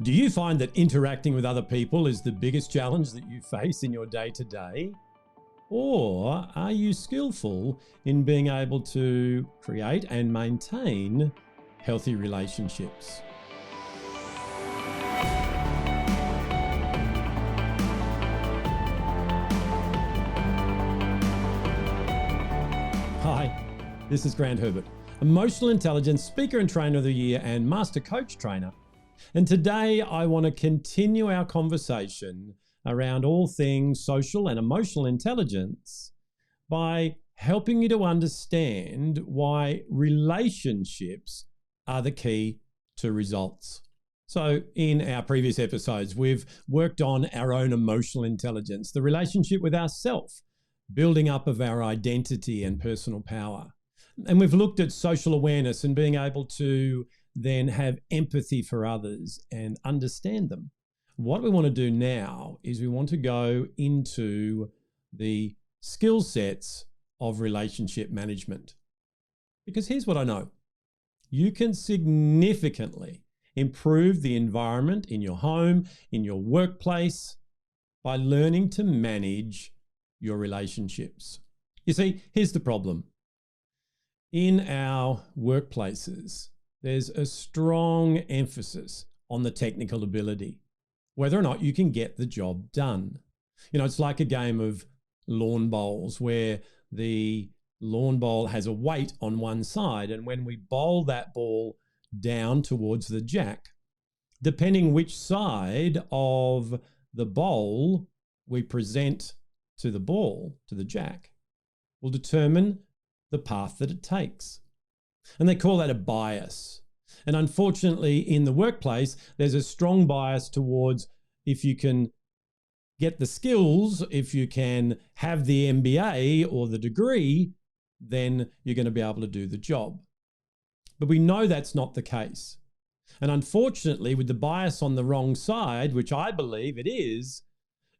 Do you find that interacting with other people is the biggest challenge that you face in your day-to-day? Or are you skillful in being able to create and maintain healthy relationships? Hi, this is Grant Herbert, Emotional Intelligence Speaker and Trainer of the Year and Master Coach Trainer. And today I want to continue our conversation around all things social and emotional intelligence by helping you to understand why relationships are the key to results. So in our previous episodes, we've worked on our own emotional intelligence, the relationship with ourselves, building up of our identity and personal power. And we've looked at social awareness and being able to then have empathy for others and understand them. What we want to do now is we want to go into the skill sets of relationship management. Because here's what I know. You can significantly improve the environment in your home, in your workplace, by learning to manage your relationships. You see, here's the problem. In our workplaces, there's a strong emphasis on the technical ability, whether or not you can get the job done. You know, it's like a game of lawn bowls where the lawn bowl has a weight on one side, and when we bowl that ball down towards the jack, depending which side of the bowl we present to the ball, to the jack, will determine the path that it takes. And they call that a bias. And unfortunately, in the workplace, there's a strong bias towards if you can get the skills, if you can have the MBA or the degree, then you're going to be able to do the job. But we know that's not the case. And unfortunately, with the bias on the wrong side, which I believe it is,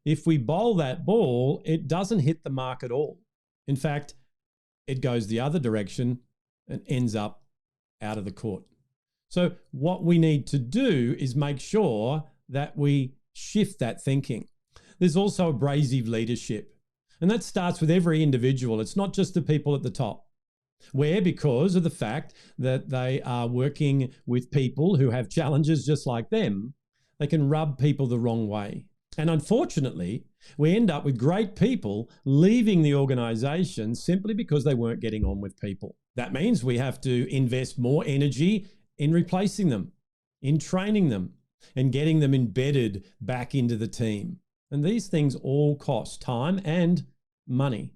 if we bowl that ball, it doesn't hit the mark at all. In fact, it goes the other direction and ends up out of the court. So what we need to do is make sure that we shift that thinking. There's also abrasive leadership, and that starts with every individual. It's not just the people at the top, where because of the fact that they are working with people who have challenges just like them, they can rub people the wrong way. And unfortunately, we end up with great people leaving the organization simply because they weren't getting on with people. That means we have to invest more energy in replacing them, in training them, and getting them embedded back into the team. And these things all cost time and money.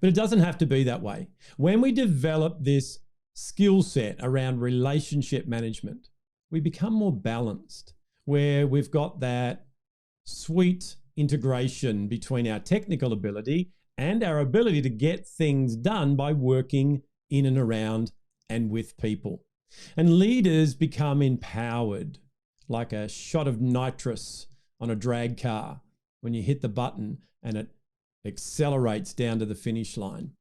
But it doesn't have to be that way. When we develop this skill set around relationship management, we become more balanced, where we've got that sweet integration between our technical ability and our ability to get things done by working in and around and with people. And leaders become empowered, like a shot of nitrous on a drag car when you hit the button and it accelerates down to the finish line.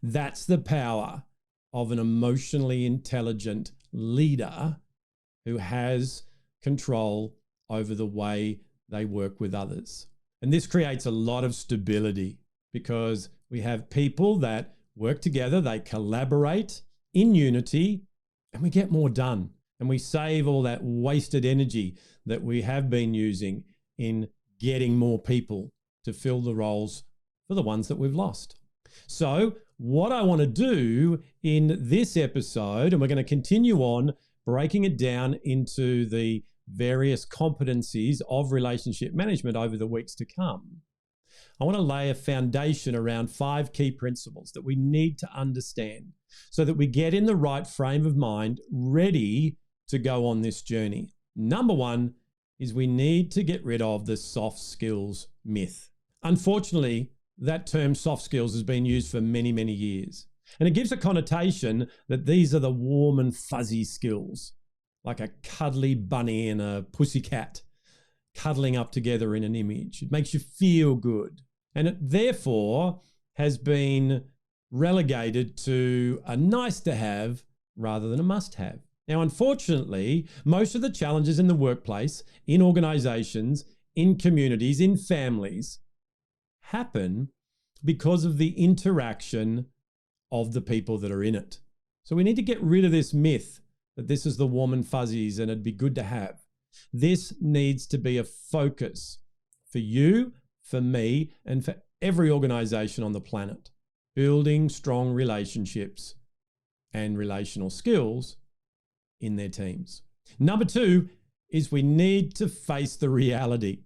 That's the power of an emotionally intelligent leader who has control over the way they work with others. And this creates a lot of stability because we have people that work together, they collaborate in unity, and we get more done. And we save all that wasted energy that we have been using in getting more people to fill the roles for the ones that we've lost. So what I want to do in this episode, and we're going to continue on breaking it down into the various competencies of relationship management over the weeks to come, I want to lay a foundation around 5 key principles that we need to understand so that we get in the right frame of mind, ready to go on this journey. Number 1 is we need to get rid of the soft skills myth. Unfortunately, that term soft skills has been used for many, many years. And it gives a connotation that these are the warm and fuzzy skills, like a cuddly bunny and a pussycat cuddling up together in an image. It makes you feel good. And it therefore has been relegated to a nice to have rather than a must have. Now, unfortunately, most of the challenges in the workplace, in organizations, in communities, in families happen because of the interaction of the people that are in it. So we need to get rid of this myth that this is the warm and fuzzies and it'd be good to have. This needs to be a focus for you, for me, and for every organization on the planet. Building strong relationships and relational skills in their teams. Number 2 is we need to face the reality.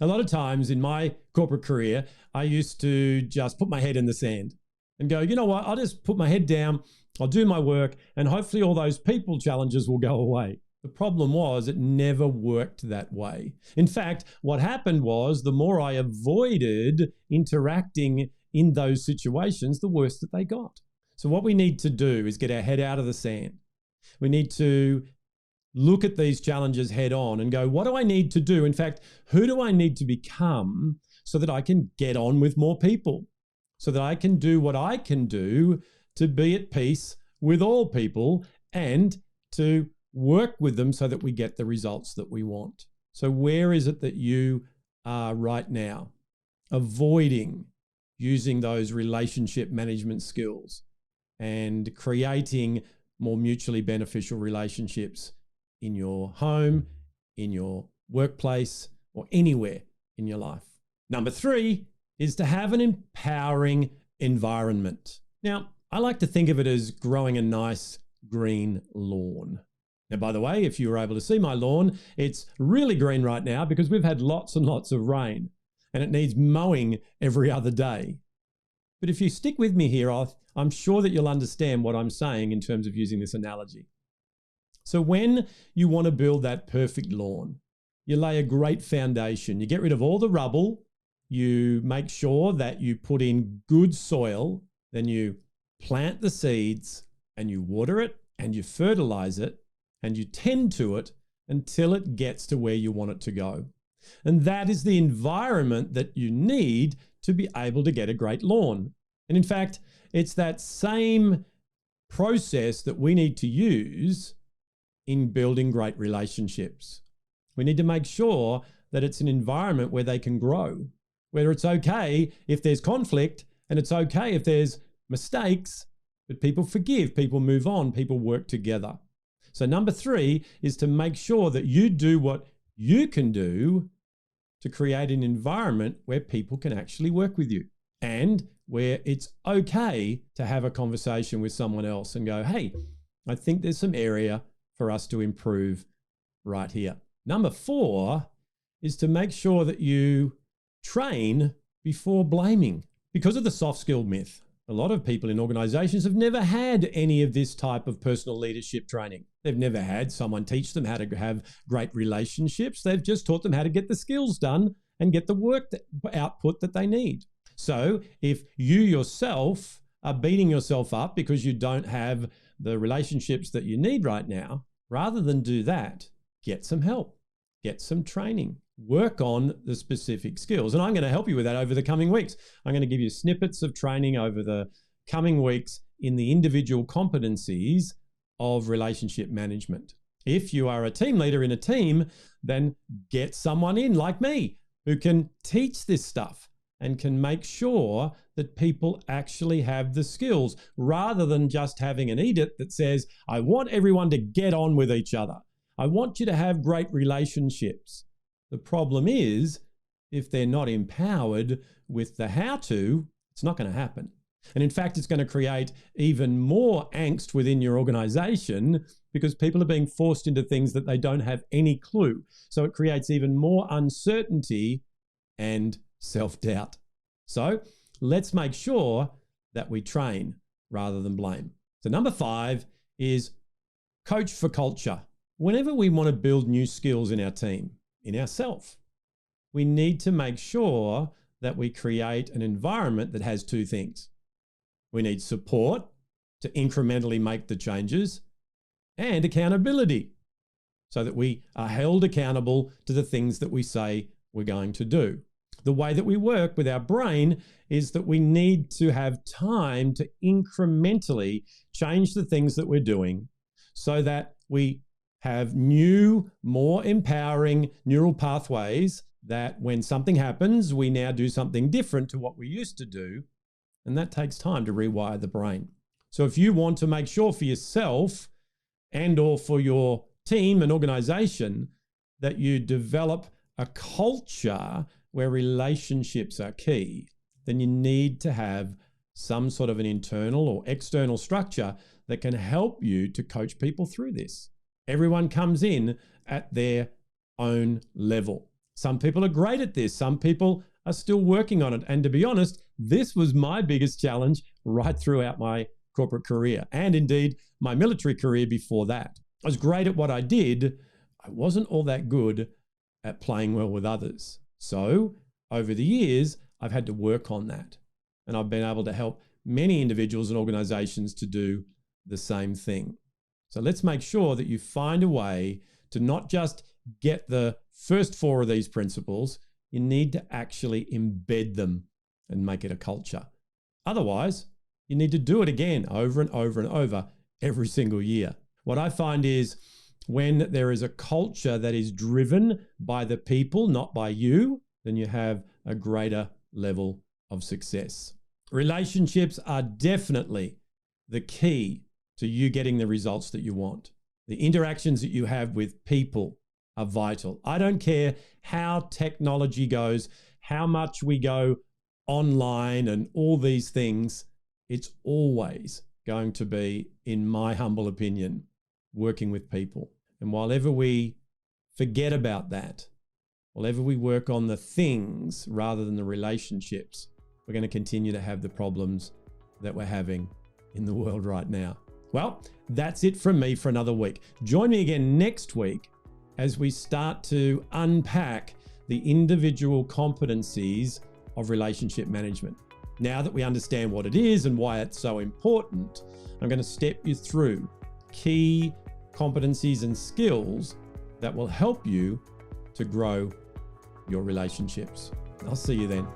A lot of times in my corporate career, I used to just put my head in the sand and go, you know what, I'll just put my head down, I'll do my work, and hopefully all those people challenges will go away. The problem was it never worked that way. In fact, what happened was the more I avoided interacting in those situations, the worse that they got. So what we need to do is get our head out of the sand. We need to look at these challenges head on and go, what do I need to do? In fact, who do I need to become so that I can get on with more people, so that I can do what I can do to be at peace with all people and to work with them so that we get the results that we want. So where is it that you are right now avoiding using those relationship management skills and creating more mutually beneficial relationships in your home, in your workplace, or anywhere in your life? Number 3 is to have an empowering environment. Now, I like to think of it as growing a nice green lawn. Now, by the way, if you were able to see my lawn, it's really green right now because we've had lots and lots of rain and it needs mowing every other day. But if you stick with me here, I'm sure that you'll understand what I'm saying in terms of using this analogy. So when you want to build that perfect lawn, you lay a great foundation. You get rid of all the rubble. You make sure that you put in good soil. Then you plant the seeds and you water it and you fertilize it and you tend to it until it gets to where you want it to go. And that is the environment that you need to be able to get a great lawn. And in fact, it's that same process that we need to use in building great relationships. We need to make sure that it's an environment where they can grow, where it's okay if there's conflict and it's okay if there's mistakes, but people forgive, people move on, people work together. So number 3 is to make sure that you do what you can do to create an environment where people can actually work with you and where it's okay to have a conversation with someone else and go, hey, I think there's some area for us to improve right here. Number 4 is to make sure that you train before blaming. Because of the soft skill myth, a lot of people in organizations have never had any of this type of personal leadership training. They've never had someone teach them how to have great relationships. They've just taught them how to get the skills done and get the work output that they need. So if you yourself are beating yourself up because you don't have the relationships that you need right now, rather than do that, get some help, get some training, work on the specific skills. And I'm going to help you with that over the coming weeks. I'm going to give you snippets of training over the coming weeks in the individual competencies of relationship management. If you are a team leader in a team, then get someone in like me who can teach this stuff and can make sure that people actually have the skills rather than just having an edict that says, I want everyone to get on with each other. I want you to have great relationships. The problem is, if they're not empowered with the how-to, it's not going to happen. And in fact, it's going to create even more angst within your organization because people are being forced into things that they don't have any clue. So it creates even more uncertainty and self-doubt. So let's make sure that we train rather than blame. So number 5 is coach for culture. Whenever we want to build new skills in our team, in ourselves, we need to make sure that we create an environment that has 2 things. We need support to incrementally make the changes and accountability so that we are held accountable to the things that we say we're going to do. The way that we work with our brain is that we need to have time to incrementally change the things that we're doing so that we have new, more empowering neural pathways that when something happens, we now do something different to what we used to do. And that takes time to rewire the brain. So if you want to make sure for yourself and or for your team and organization that you develop a culture where relationships are key, then you need to have some sort of an internal or external structure that can help you to coach people through this. Everyone comes in at their own level. Some people are great at this. Some people are still working on it. And to be honest, this was my biggest challenge right throughout my corporate career and indeed my military career before that. I was great at what I did. I wasn't all that good at playing well with others. So over the years, I've had to work on that. And I've been able to help many individuals and organizations to do the same thing. So let's make sure that you find a way to not just get the first 4 of these principles, you need to actually embed them and make it a culture. Otherwise, you need to do it again over and over and over every single year. What I find is when there is a culture that is driven by the people, not by you, then you have a greater level of success. Relationships are definitely the key to you getting the results that you want. The interactions that you have with people are vital. I don't care how technology goes, how much we go online and all these things, it's always going to be, in my humble opinion, working with people. And while ever we forget about that, while ever we work on the things rather than the relationships, we're going to continue to have the problems that we're having in the world right now. Well, that's it from me for another week. Join me again next week as we start to unpack the individual competencies of relationship management. Now that we understand what it is and why it's so important, I'm going to step you through key competencies and skills that will help you to grow your relationships. I'll see you then.